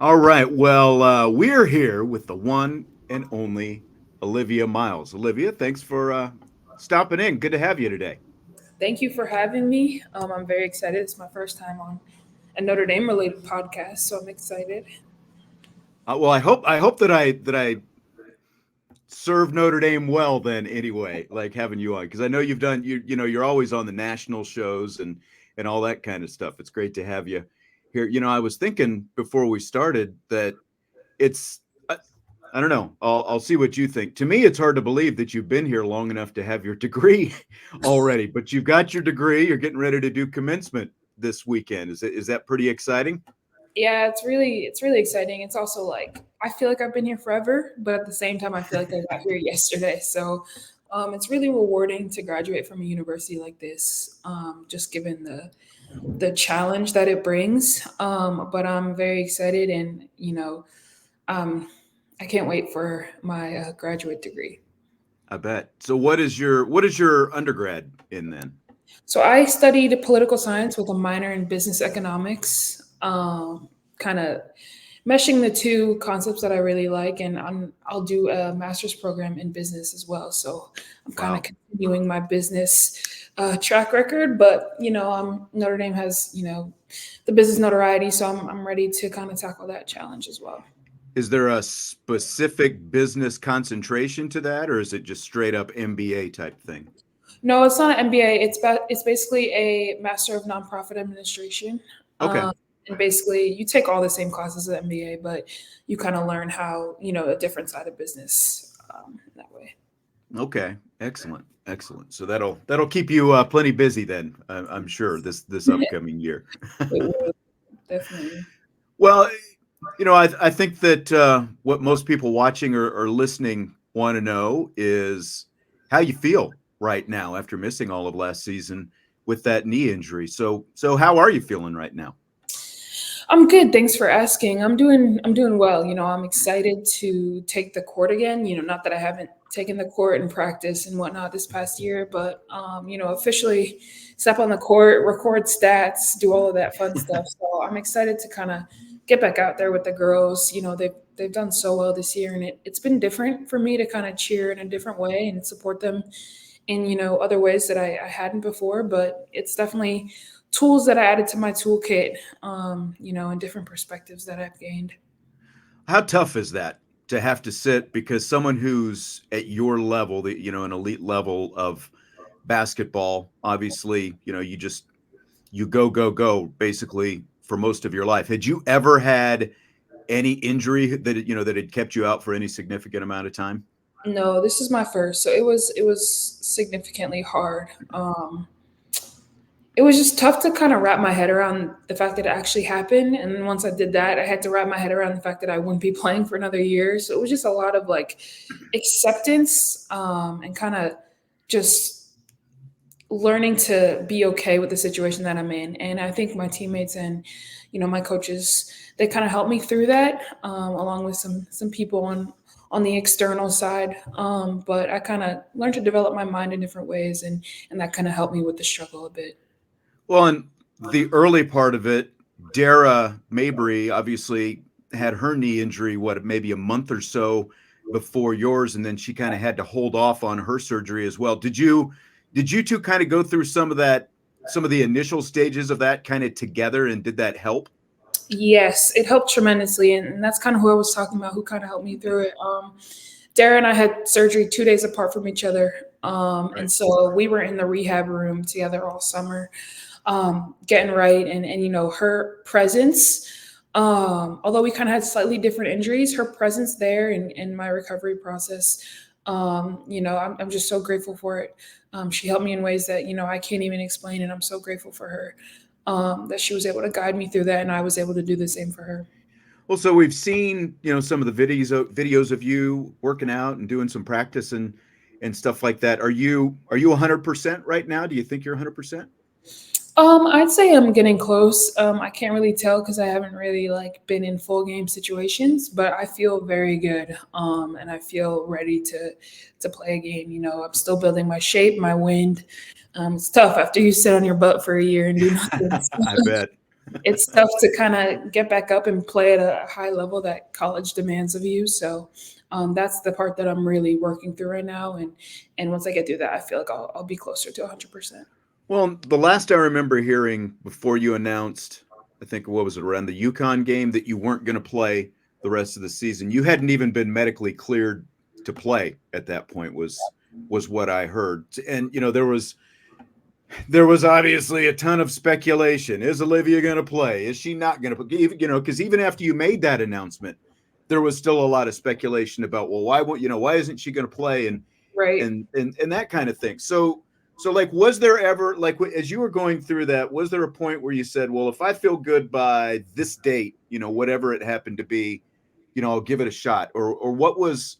All right. Well, we're here with the one and only Olivia Miles. Olivia, thanks for stopping in. Good to have you today. Thank you for having me. I'm very excited. It's my first time on a Notre Dame related podcast, so I'm excited. Well, I hope that I serve Notre Dame well. Then anyway, like having you on because I know you've done you're always on the national shows and all that kind of stuff. It's great to have you here. I was thinking before we started that it's I don't know. I'll see what you think. To me, it's hard to believe that you've been here long enough to have your degree already. But you've got your degree. You're getting ready to do commencement this weekend. Is that pretty exciting? Yeah, it's really exciting. It's also like I feel like I've been here forever, but at the same time, I feel like I got here yesterday. So it's really rewarding to graduate from a university like this, just given the challenge that it brings. But I'm very excited, and um, I can't wait for my graduate degree. I bet. So what is your undergrad in then? So I studied political science with a minor in business economics, kind of meshing the two concepts that I really like, and I'll do a master's program in business as well. So I'm kind of Wow. continuing my business track record, but Notre Dame has the business notoriety, so I'm ready to kind of tackle that challenge as well. Is there a specific business concentration to that, or is it just straight up MBA type thing? No, it's not an MBA. It's basically a Master of Nonprofit Administration. Okay. Um, and basically, you take all the same classes as MBA, but you kind of learn how a different side of business that way. Okay. Excellent. Excellent. So that'll keep you plenty busy then. I'm sure this upcoming year. It will definitely. Well, I think that what most people watching or listening want to know is how you feel right now after missing all of last season with that knee injury. So how are you feeling right now? I'm good. Thanks for asking. I'm doing well. I'm excited to take the court again. Not that I haven't taken the court in practice and whatnot this past year, but officially step on the court, record stats, do all of that fun stuff. So I'm excited to kind of get back out there with the girls. They've done so well this year, and it's been different for me to kind of cheer in a different way and support them in other ways that I hadn't before. But it's definitely tools that I added to my toolkit, and different perspectives that I've gained. How tough is that to have to sit because someone who's at your level, an elite level of basketball, obviously, you go basically for most of your life. Had you ever had any injury that had kept you out for any significant amount of time? No, this is my first, so it was significantly hard. It was just tough to kind of wrap my head around the fact that it actually happened. And then once I did that, I had to wrap my head around the fact that I wouldn't be playing for another year. So it was just a lot of like acceptance, and kind of just learning to be okay with the situation that I'm in. And I think my teammates and my coaches, they kind of helped me through that, along with some people on the external side. But I kind of learned to develop my mind in different ways, and that kind of helped me with the struggle a bit. Well, in the early part of it, Dara Mabry obviously had her knee injury, what, maybe a month or so before yours, and then she kind of had to hold off on her surgery as well. Did you two kind of go through some of the initial stages of that kind of together, and did that help? Yes, it helped tremendously, and that's kind of who I was talking about, who kind of helped me through it. Dara and I had surgery 2 days apart from each other, Right. and so we were in the rehab room together all summer, getting right, and her presence. Although we kind of had slightly different injuries, her presence there in my recovery process, I'm just so grateful for it. She helped me in ways that I can't even explain, and I'm so grateful for her, that she was able to guide me through that, and I was able to do the same for her. Well, so we've seen, some of the videos of you working out and doing some practice and stuff like that. Are you 100% right now? Do you think you're 100%? I'd say I'm getting close. I can't really tell because I haven't really like been in full game situations, but I feel very good. And I feel ready to play a game. I'm still building my shape, my wind. It's tough after you sit on your butt for a year and do nothing. I bet. it's tough to kind of get back up and play at a high level that college demands of you. So that's the part that I'm really working through right now. And once I get through that, I feel like I'll be closer to 100%. Well, the last I remember hearing before you announced, I think what was it, around the UConn game, that you weren't going to play the rest of the season. You hadn't even been medically cleared to play at that point, was what I heard. And there was obviously a ton of speculation. Is Olivia going to play? Is she not going to play? Because even after you made that announcement, there was still a lot of speculation about, well, why isn't she going to play? Right. And that kind of thing. So like, was there ever, like, as you were going through that, was there a point where you said, well, if I feel good by this date, whatever it happened to be, I'll give it a shot? Or what was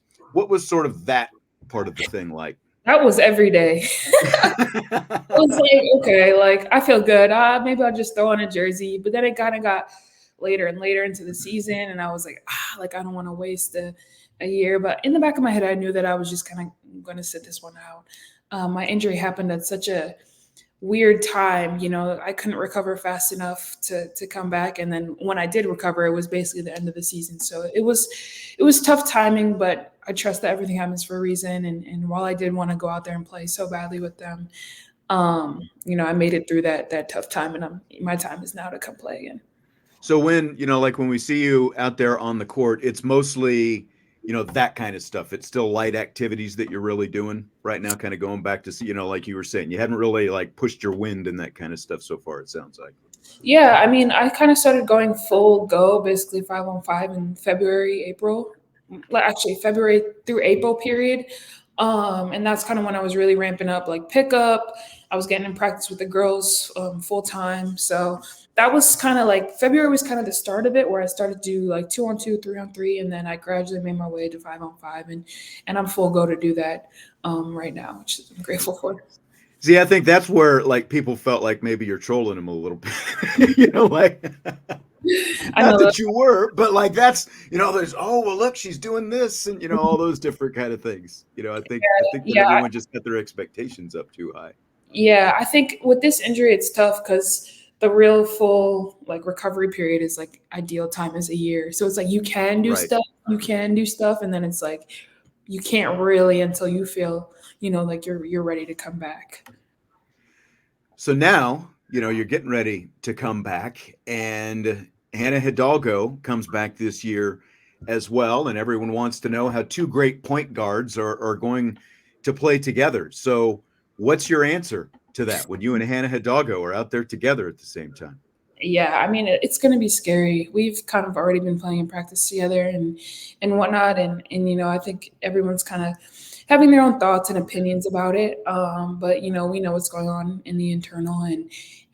sort of that part of the thing like? That was every day. I was like, okay, like I feel good. Maybe I'll just throw on a jersey. But then it kind of got later and later into the season, and I was like I don't want to waste a year. But in the back of my head, I knew that I was just kind of going to sit this one out. My injury happened at such a weird time. I couldn't recover fast enough to come back, and then when I did recover, it was basically the end of the season. So it was tough timing, but I trust that everything happens for a reason. And while I did want to go out there and play so badly with them, I made it through that tough time, and my time is now to come play again. So like when we see you out there on the court, it's mostly, that kind of stuff. It's still light activities that you're really doing right now, kind of going back to see, like you were saying, you hadn't really like pushed your wind and that kind of stuff so far, it sounds like. Yeah, I mean, I kind of started going full go, basically 5-on-5 in February, April. Actually, February through April period. And that's kind of when I was really ramping up, like pickup. I was getting in practice with the girls full time. So that was kind of like February was kind of the start of it, where I started to do like 2-on-2, 3-on-3, and then I gradually made my way to 5-on-5, and I'm full go to do that right now, which I'm grateful for. See, I think that's where like people felt like maybe you're trolling them a little bit, like I not know that. that you were, but like that's there's, oh well, look, she's doing this, and all those different kind of things. I think that Yeah, everyone just got their expectations up too high. yeah, I think with this injury, it's tough because the real full like recovery period is like ideal time is a year. So it's like Right. you can do stuff, and then it's like you can't really until you feel, like you're ready to come back. So now, you're getting ready to come back, and Hannah Hidalgo comes back this year as well. And everyone wants to know how two great point guards are going to play together. So, what's your answer to that when you and Hannah Hidalgo are out there together at the same time? Yeah, I mean it's going to be scary. We've kind of already been playing in practice together and whatnot, and I think everyone's kind of having their own thoughts and opinions about it. But we know what's going on in the internal,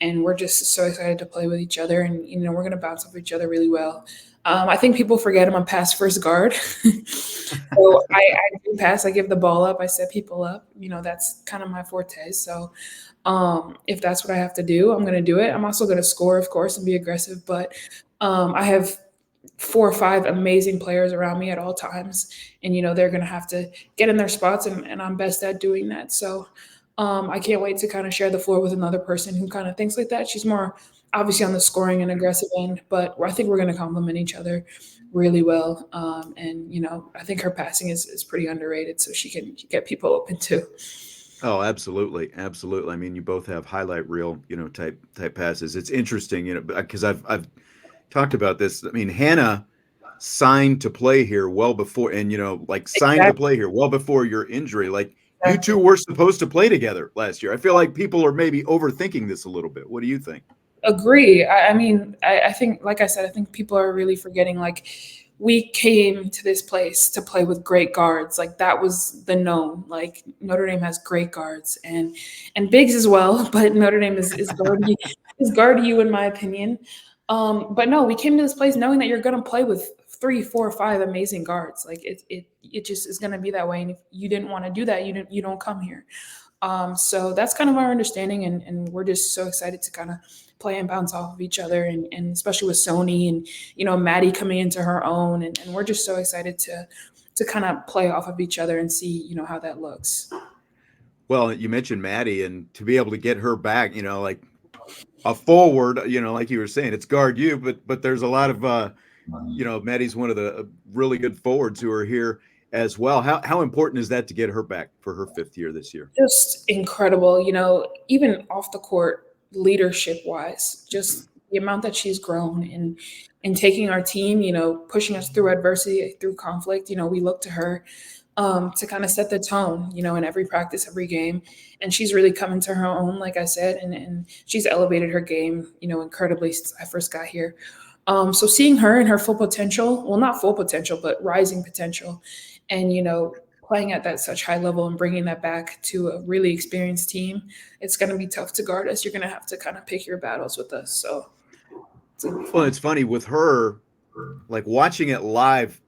and we're just so excited to play with each other, and we're going to bounce off each other really well. I think people forget I'm a pass first guard. So I do pass. I give the ball up. I set people up. That's kind of my forte. So if that's what I have to do, I'm going to do it. I'm also going to score, of course, and be aggressive. But I have 4 or 5 amazing players around me at all times, and they're going to have to get in their spots, and I'm best at doing that. So I can't wait to kind of share the floor with another person who kind of thinks like that. She's more obviously on the scoring and aggressive end, but I think we're going to complement each other really well. And I think her passing is pretty underrated, so she can get people open too. Oh, absolutely, absolutely. I mean, you both have highlight reel, type passes. It's interesting, because I've talked about this. I mean, Hannah signed to play here well before, and like signed to Exactly. play here well before your injury. Like you two Exactly. were supposed to play together last year. I feel like people are maybe overthinking this a little bit. What do you think? Agree. I mean, I think, like I said, I think people are really forgetting. Like, we came to this place to play with great guards. Like that was the known. Like Notre Dame has great guards and bigs as well, but Notre Dame is guard you in my opinion. But no, we came to this place knowing that you're going to play with 3, 4, 5 amazing guards. Like it just is going to be that way. And if you didn't want to do that, you don't come here. So that's kind of our understanding, and we're just so excited to kind of play and bounce off of each other, and especially with Sony and Maddy coming into her own, and we're just so excited to kind of play off of each other and see how that looks. Well, you mentioned Maddie, and to be able to get her back, like a forward, like you were saying, it's guard you, but there's a lot of Maddy's one of the really good forwards who are here as well. How important is that to get her back for her fifth year this year? Just incredible, even off the court, leadership wise, just the amount that she's grown in taking our team, pushing us through adversity, through conflict. We look to her to kind of set the tone, in every practice, every game. And she's really come into her own, like I said, and she's elevated her game, incredibly since I first got here. So seeing her and her full potential, well, not full potential, but rising potential, and playing at that such high level and bringing that back to a really experienced team, it's going to be tough to guard us. You're going to have to kind of pick your battles with us. So, well, it's funny with her, like watching it live.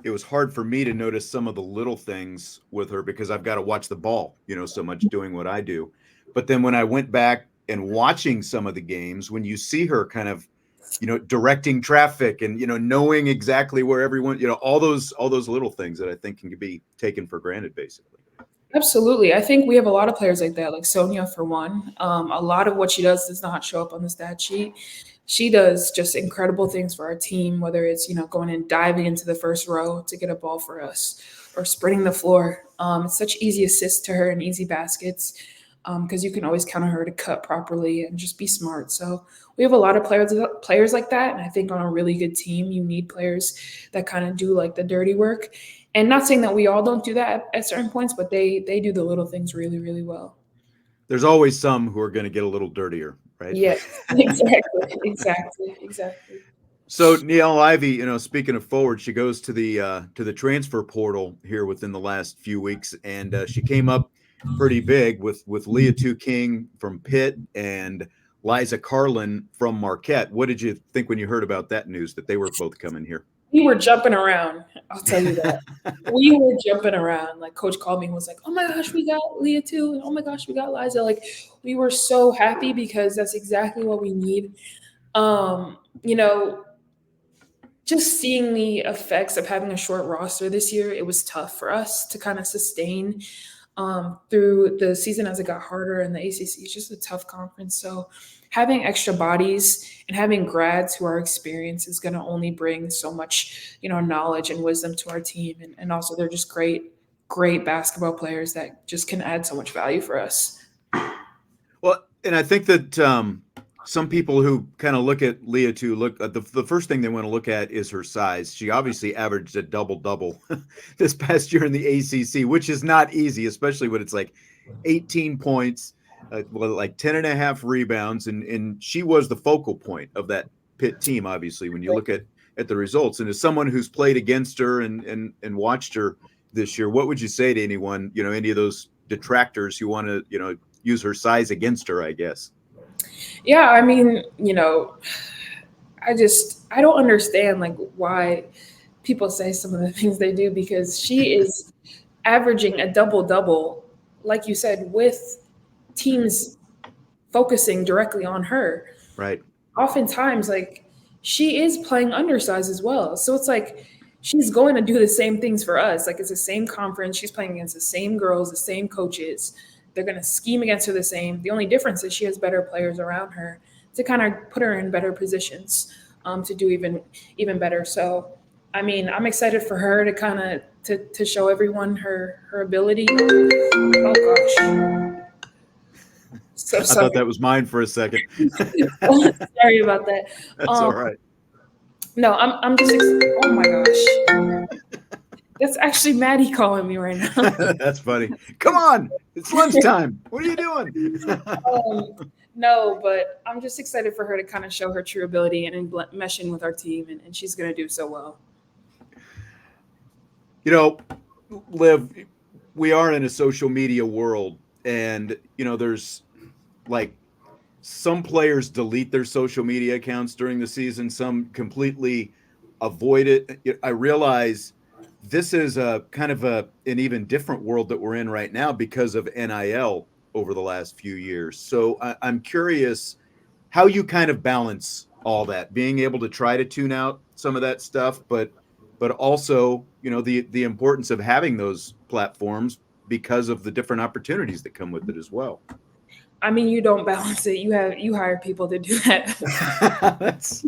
It was hard for me to notice some of the little things with her because I've got to watch the ball, so much doing what I do. But then when I went back and watching some of the games, when you see her kind of, directing traffic and, knowing exactly where everyone, all those little things that I think can be taken for granted, basically. Absolutely. I think we have a lot of players like that, like Sonia, for one. A lot of what she does not show up on the stat sheet. She does just incredible things for our team, whether it's, going and diving into the first row to get a ball for us or sprinting the floor. It's such easy assists to her and easy baskets because you can always count on her to cut properly and just be smart. So we have a lot of players like that. And I think on a really good team, you need players that kind of do like the dirty work. And not saying that we all don't do that at certain points, but they do the little things really, really well. There's always some who are going to get a little dirtier, right? Yes, exactly. So Neil Ivy, speaking of forward, she goes to the transfer portal here within the last few weeks, and she came up pretty big with Liatu King from Pitt and Liza Karlen from Marquette. What did you think when you heard about that news that they were both coming here? We were jumping around. I'll tell you that. We were jumping around. Like Coach called me and was like, "Oh my gosh, we got Liatu, and oh my gosh, we got Liza." Like we were so happy because that's exactly what we need. Um, you know, just seeing the effects of having a short roster this year, it was tough for us to kind of sustain through the season as it got harder. And the ACC is just a tough conference. So having extra bodies and having grads who are experienced is going to only bring so much, knowledge and wisdom to our team. And also they're just great basketball players that just can add so much value for us. Well, and I think that some people who kind of look at Liatu look at the first thing they want to look at is her size. She obviously averaged a double this past year in the ACC, which is not easy, especially when it's like 18 points, like 10 and a half rebounds. And she was the focal point of that Pitt team, obviously, when you look at the results. And as someone who's played against her and watched her this year, what would you say to anyone, any of those detractors who want to, use her size against her, I guess? Yeah, I mean, I don't understand like why people say some of the things they do because she is averaging a double, like you said, with teams focusing directly on her. Right. Oftentimes, like she is playing undersized as well. So it's like she's going to do the same things for us. Like it's the same conference. She's playing against the same girls, the same coaches. They're going to scheme against her the same. The only difference is she has better players around her to kind of put her in better positions to do even better. So, I mean, I'm excited for her to kind of to show everyone her ability. Oh gosh. So I thought that was mine for a second. Sorry about that. That's all right. No, I'm just. Oh my gosh. That's actually Maddy calling me right now. That's funny. Come on, it's lunchtime. What are you doing? No, but I'm just excited for her to kind of show her true ability and mesh in with our team, and she's going to do so well. Liv, we are in a social media world, and there's like some players delete their social media accounts during the season, some completely avoid it. I realize this is a kind of an even different world that we're in right now because of NIL over the last few years. So I'm curious how you kind of balance all that, being able to try to tune out some of that stuff, but also, the importance of having those platforms because of the different opportunities that come with it as well. I mean, you don't balance it. You hire people to do that. That's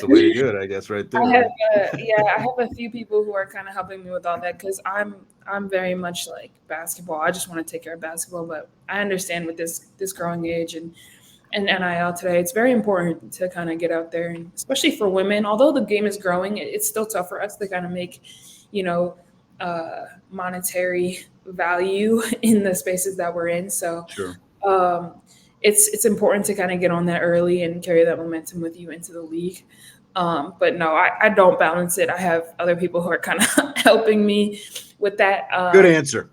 the way to do it, I guess, right there, I have right? I have a few people who are kind of helping me with all that because I'm very much like basketball. I just want to take care of basketball, but I understand with this growing age and NIL today, it's very important to kind of get out there, and especially for women. Although the game is growing, it's still tough for us to kind of make, you know, monetary value in the spaces that we're in. So Sure. um, it's important to kind of get on that early and carry that momentum with you into the league. But no, I don't balance it. I have other people who are kind of helping me with that. Good answer.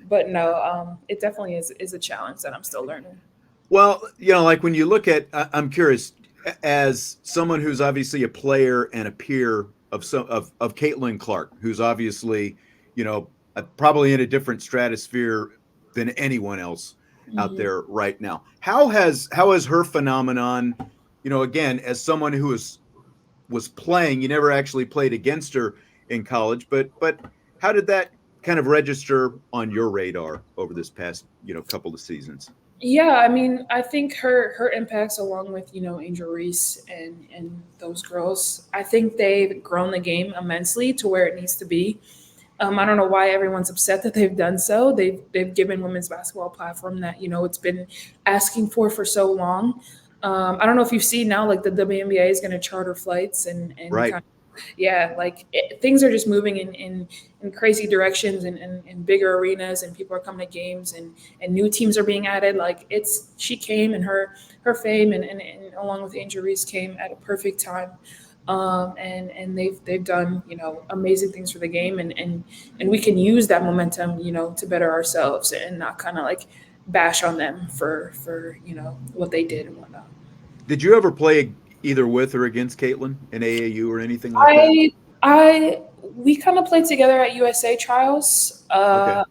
But no, it definitely is a challenge that I'm still learning. Well, like when you look at, I'm curious, as someone who's obviously a player and a peer of of Caitlin Clark, who's obviously, probably in a different stratosphere than anyone else out Mhm. there right now. How has her phenomenon, again, as someone who was playing, you never actually played against her in college, but how did that kind of register on your radar over this past, couple of seasons? Yeah, I mean, I think her impacts along with Angel Reese and those girls, I think they've grown the game immensely to where it needs to be. I don't know why everyone's upset that they've done so. They've given women's basketball a platform that it's been asking for so long. I don't know if you've seen now, like the WNBA is going to charter flights and Right. kind yeah, like things are just moving in crazy directions and bigger arenas, and people are coming to games, and new teams are being added. Like she came, and her fame and along with Angel Reese came at a perfect time. And they've done amazing things for the game, and we can use that momentum to better ourselves and not kind of like bash on them for what they did and whatnot. Did you ever play either with or against Caitlin in AAU or anything like that? I we kind of played together at USA trials. Okay,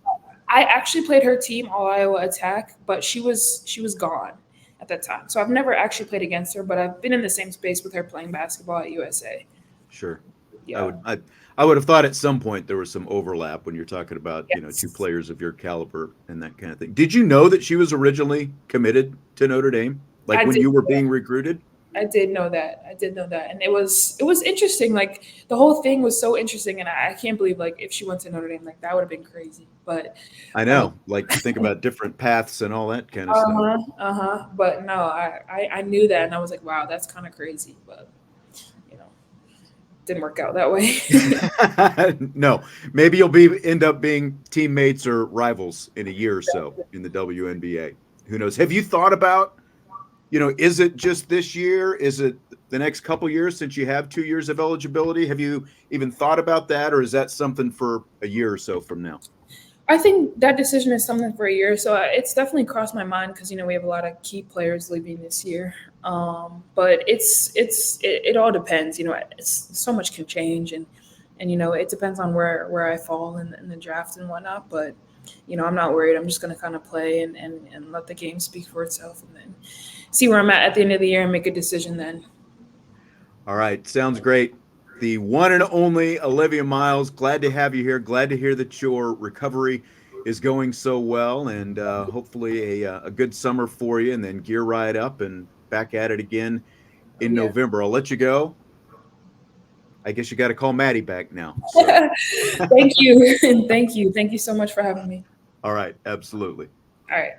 I actually played her team, All Iowa Attack, but she was gone at that time. So I've never actually played against her, but I've been in the same space with her playing basketball at USA. sure. I Yeah. would I I would have thought at some point there was some overlap when you're talking about, two Yes. players of your caliber and that kind of thing. Did you know that she was originally committed to Notre Dame? Like I when did. you were being recruited? I did know that. I did know that, and it was interesting. Like the whole thing was so interesting, and I can't believe like if she went to Notre Dame, like that would have been crazy. But I um, know. Like you think about different paths and all that kind of stuff. uh-huh, uh-huh. But no, I knew that, and I was like, wow, that's kind of crazy. But you know, didn't work out that way. No, maybe you'll be end up being teammates or rivals in a year or so in the WNBA. Who knows? Have you thought about, is it just this year? Is it the next couple years since you have 2 years of eligibility? Have you even thought about that, or is that something for a year or so from now? I think that decision is something for a year, so it's definitely crossed my mind because we have a lot of key players leaving this year. But it all depends. It's so much can change, and it depends on where I fall in the draft and whatnot. But I'm not worried. I'm just gonna kind of play and let the game speak for itself, and then see where I'm at the end of the year and make a decision then. All right, sounds great. The one and only Olivia Miles. Glad to have you here. Glad to hear that your recovery is going so well, and hopefully a good summer for you, and then gear right up and back at it again Oh in yeah. November. I'll let you go. I guess you got to call Maddy back now. So, Thank you. Thank you so much for having me. all right, absolutely. All right.